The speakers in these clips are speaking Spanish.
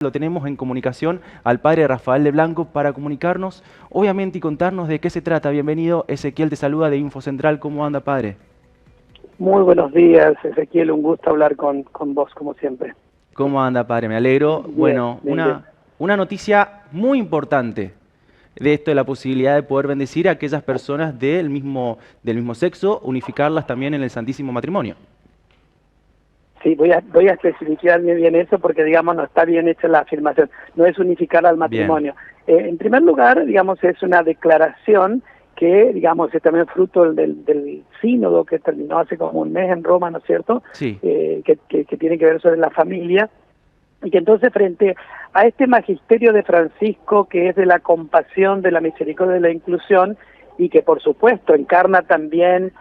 Lo tenemos en comunicación al padre Rafael de Blanco para comunicarnos, obviamente, y contarnos de qué se trata. Bienvenido, Ezequiel te saluda de Infocentral. ¿Cómo anda, padre? Muy buenos días, Ezequiel, un gusto hablar con vos, como siempre. ¿Cómo anda, padre? Me alegro. Bien, Bueno, bien, bien. una noticia muy importante de esto, de la posibilidad de poder bendecir a aquellas personas del mismo sexo, unificarlas también en el Santísimo Matrimonio. Sí, voy a especificar bien eso porque, digamos, no está bien hecha la afirmación. No es unificar al Bien, matrimonio. En primer lugar, digamos, es una declaración que, digamos, es también fruto del sínodo que terminó hace como un mes en Roma, ¿no es cierto? sí, Que tiene que ver sobre la familia. Y que entonces, frente a este magisterio de Francisco, que es de la compasión, de la misericordia, de la inclusión, y que por supuesto encarna también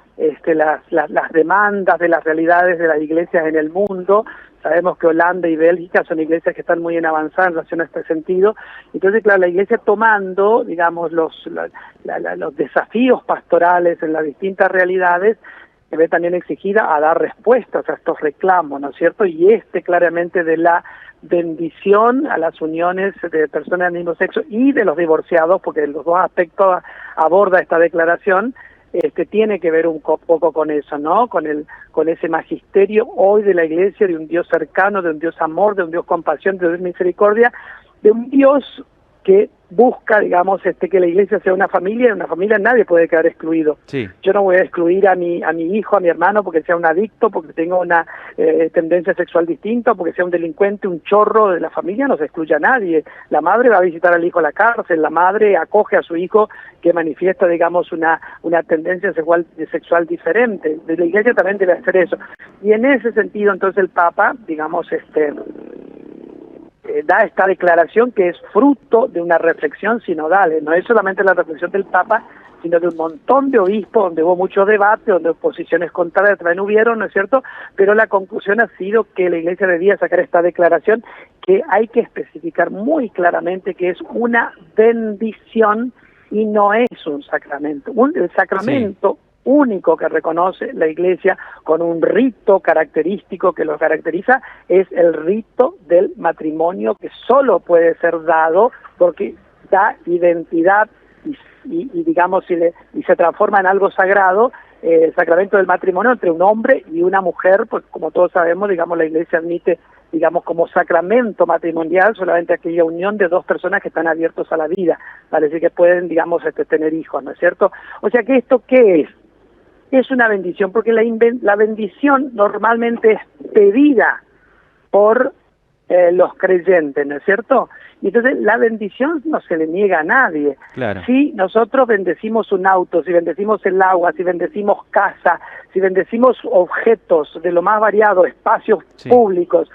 las demandas de las realidades de las iglesias en el mundo. Sabemos que Holanda y Bélgica son iglesias que están muy en avanzada en relación a este sentido. Entonces, claro, la iglesia tomando, digamos, los desafíos pastorales en las distintas realidades, se ve también exigida a dar respuestas a estos reclamos, ¿no es cierto? Y claramente de la bendición a las uniones de personas del mismo sexo y de los divorciados, porque los dos aspectos aborda esta declaración, tiene que ver un poco con eso, ¿no? Con ese magisterio hoy de la Iglesia, de un Dios cercano, de un Dios amor, de un Dios compasión, de un Dios misericordia, de un Dios que busca, digamos, que la iglesia sea una familia. En una familia nadie puede quedar excluido. sí. Yo no voy a excluir a mi hijo, a mi hermano, porque sea un adicto, porque tenga una tendencia sexual distinta, porque sea un delincuente, un chorro de la familia. No se excluye a nadie. La madre va a visitar al hijo a la cárcel, la madre acoge a su hijo que manifiesta, digamos, una tendencia sexual diferente. La iglesia también debe hacer eso. Y en ese sentido, entonces, el Papa, digamos, da esta declaración que es fruto de una reflexión sinodal. No es solamente la reflexión del Papa, sino de un montón de obispos, donde hubo mucho debate, donde posiciones contrarias también hubieron, ¿no es cierto? Pero la conclusión ha sido que la Iglesia debía sacar esta declaración, que hay que especificar muy claramente que es una bendición y no es un sacramento. El sacramento único que reconoce la Iglesia con un rito característico que lo caracteriza es el rito del matrimonio, que solo puede ser dado porque da identidad y digamos, y se transforma en algo sagrado, el sacramento del matrimonio entre un hombre y una mujer. Pues como todos sabemos, digamos, la Iglesia admite, digamos, como sacramento matrimonial solamente aquella unión de dos personas que están abiertos a la vida, para decir que pueden, digamos, tener hijos, ¿no es cierto? O sea que ¿esto qué es? Es una bendición, porque la bendición normalmente es pedida por los creyentes, ¿no es cierto? Y entonces la bendición no se le niega a nadie. Claro. Si nosotros bendecimos un auto, si bendecimos el agua, si bendecimos casa, si bendecimos objetos de lo más variado, espacios públicos,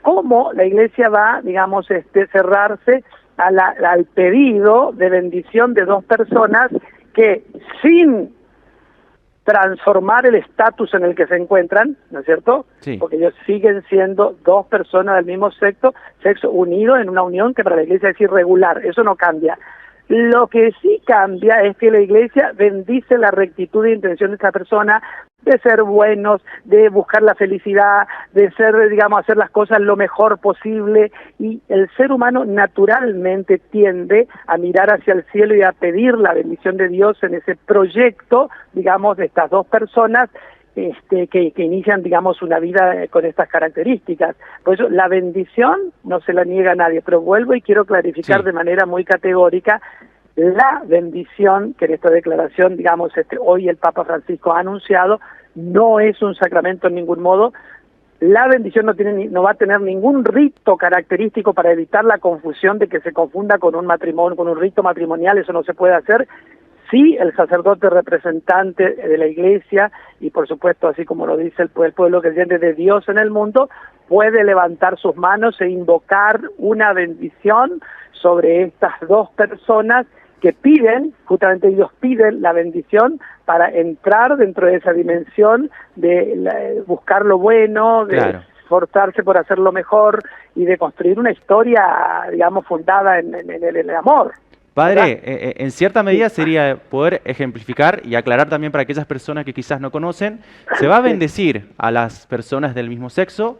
¿cómo la Iglesia va, digamos, cerrarse al pedido de bendición de dos personas que sin transformar el estatus en el que se encuentran, ¿no es cierto? Sí. Porque ellos siguen siendo dos personas del mismo sexo unidos en una unión que para la Iglesia es irregular, eso no cambia. Lo que sí cambia es que la Iglesia bendice la rectitud de intención de esta persona, de ser buenos, de buscar la felicidad, de ser, digamos, hacer las cosas lo mejor posible, y el ser humano naturalmente tiende a mirar hacia el cielo y a pedir la bendición de Dios en ese proyecto, digamos, de estas dos personas que inician, digamos, una vida con estas características. Por eso la bendición no se la niega a nadie, pero vuelvo y quiero clarificar de manera muy categórica: la bendición que en esta declaración, digamos, hoy el Papa Francisco ha anunciado, no es un sacramento en ningún modo. La bendición no va a tener ningún rito característico para evitar la confusión de que se confunda con un matrimonio, con un rito matrimonial. Eso no se puede hacer. Sí, el sacerdote representante de la Iglesia, y por supuesto, así como lo dice el pueblo creyente de Dios en el mundo, puede levantar sus manos e invocar una bendición sobre estas dos personas que piden, justamente ellos piden la bendición para entrar dentro de esa dimensión de buscar lo bueno, de esforzarse por hacer lo mejor y de construir una historia, digamos, fundada en el amor. Padre, en cierta medida sería poder ejemplificar y aclarar también para aquellas personas que quizás no conocen, se va a bendecir a las personas del mismo sexo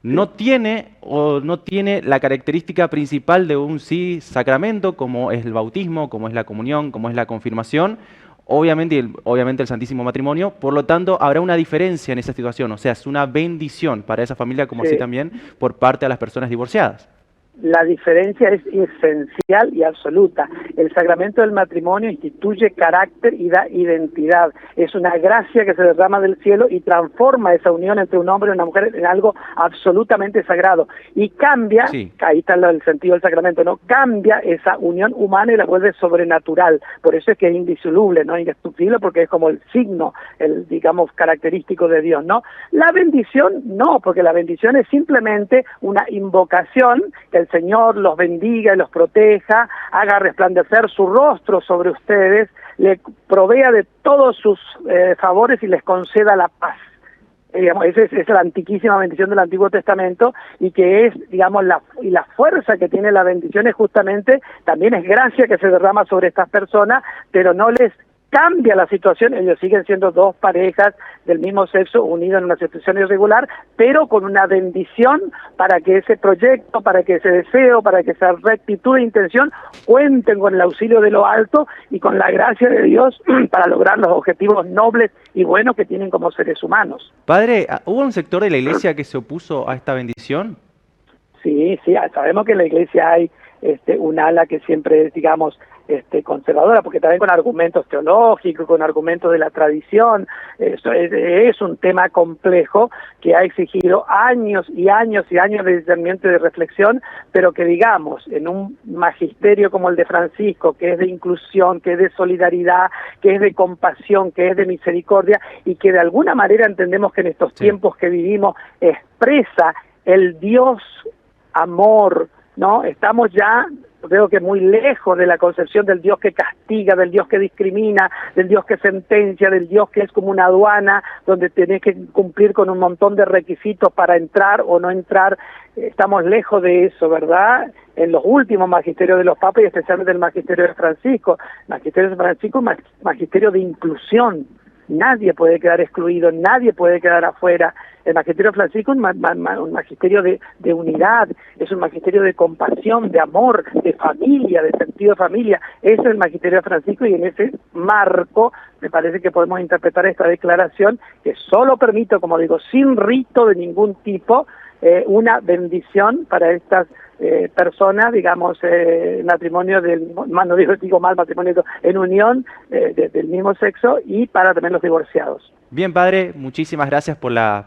no tiene la característica principal de un sí sacramento, como es el bautismo, como es la comunión, como es la confirmación, obviamente, obviamente el Santísimo Matrimonio. Por lo tanto, habrá una diferencia en esa situación, o sea, es una bendición para esa familia, como así Sí. también por parte de las personas divorciadas. La diferencia es esencial y absoluta. El sacramento del matrimonio instituye carácter y da identidad. Es una gracia que se derrama del cielo y transforma esa unión entre un hombre y una mujer en algo absolutamente sagrado. Y cambia, Sí. ahí está el sentido del sacramento, ¿no? Cambia esa unión humana y la vuelve sobrenatural. Por eso es que es indisoluble, ¿no? Indestructible, porque es como el signo, el, digamos, característico de Dios, ¿no? La bendición, no, porque la bendición es simplemente una invocación que el Señor los bendiga y los proteja, haga resplandecer su rostro sobre ustedes, le provea de todos sus favores y les conceda la paz. Digamos, esa es la antiquísima bendición del Antiguo Testamento, y que es, digamos, la fuerza que tiene la bendición es justamente, también es gracia que se derrama sobre estas personas, pero no les cambia la situación. Ellos siguen siendo dos parejas del mismo sexo unidas en una situación irregular, pero con una bendición para que ese proyecto, para que ese deseo, para que esa rectitud de intención cuenten con el auxilio de lo alto y con la gracia de Dios para lograr los objetivos nobles y buenos que tienen como seres humanos. Padre, ¿hubo un sector de la iglesia que se opuso a esta bendición? Sí, sabemos que en la iglesia hay un ala que siempre es, digamos, conservadora, porque también con argumentos teológicos, con argumentos de la tradición. Eso es un tema complejo que ha exigido años y años y años de discernimiento y de reflexión, pero que, digamos, en un magisterio como el de Francisco, que es de inclusión, que es de solidaridad, que es de compasión, que es de misericordia, y que de alguna manera entendemos que en estos tiempos que vivimos expresa el Dios amor, ¿no? Estamos ya, creo que muy lejos de la concepción del Dios que castiga, del Dios que discrimina, del Dios que sentencia, del Dios que es como una aduana, donde tenés que cumplir con un montón de requisitos para entrar o no entrar. Estamos lejos de eso, ¿verdad? En los últimos magisterios de los papas y especialmente el magisterio de Francisco. El magisterio de Francisco es un magisterio de inclusión. Nadie puede quedar excluido, nadie puede quedar afuera. El magisterio Francisco es un magisterio de unidad, es un magisterio de compasión, de amor, de familia, de sentido de familia. Ese es el magisterio Francisco, y en ese marco me parece que podemos interpretar esta declaración, que solo permite, como digo, sin rito de ningún tipo, una bendición para estas personas, digamos, matrimonio matrimonio en unión del mismo sexo, y para también los divorciados. Bien, padre, muchísimas gracias por la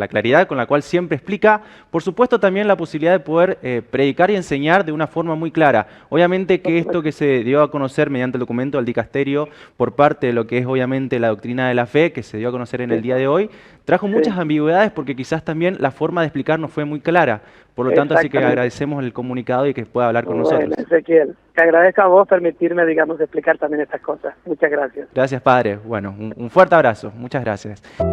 claridad con la cual siempre explica. Por supuesto, también la posibilidad de poder predicar y enseñar de una forma muy clara. Obviamente que esto que se dio a conocer mediante el documento del dicasterio por parte de lo que es obviamente la doctrina de la fe, que se dio a conocer en el día de hoy, trajo muchas ambigüedades, porque quizás también la forma de explicar no fue muy clara. Por lo tanto, así que agradecemos el comunicado y que pueda hablar con nosotros. Bueno, Ezequiel, te agradezco a vos permitirme, digamos, explicar también estas cosas. Muchas gracias. Gracias, padre. Bueno, un fuerte abrazo. Muchas gracias.